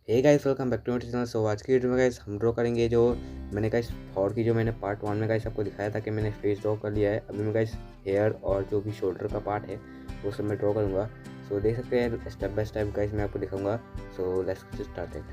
Hey guys, welcome back to my channel. So आज की video में गाइस हम ड्रॉ करेंगे जो मैंने गाइस थॉर की जो मैंने पार्ट 1 में गाइस आपको दिखाया था कि मैंने फेस ड्रॉ कर लिया है। अभी मैं गाइस हेयर और जो भी शोल्डर का पार्ट है वो सब मैं ड्रॉ करूँगा। सो देख सकते हैं स्टेप बाय स्टेप गाइस मैं आपको दिखाऊंगा। So let's start it.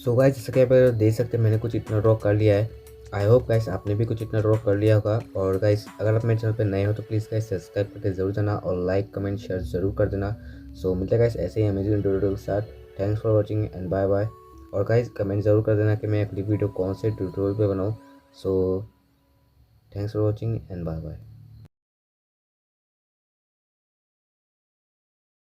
So guys जैसा कि आप देख सकते हैं मैंने कुछ इतना ड्रॉ कर लिया है। आई होप गाइस आपने भी कुछ इतना ड्रॉ कर लिया होगा। और गाइस अगर आप मेरे चैनल पे नए हो तो प्लीज़ गाइस सब्सक्राइब करके जरूर देना और लाइक कमेंट शेयर जरूर कर देना। सो मिलते हैं गाइस ऐसे ही अमेजिंग ट्यूटोरियल के साथ। Thanks for watching and bye bye. और गाइस कमेंट जरूर कर देना कि मैं अगली वीडियो कौन से ट्यूटोरियल पे बनाऊँ। So thanks for watching and bye bye.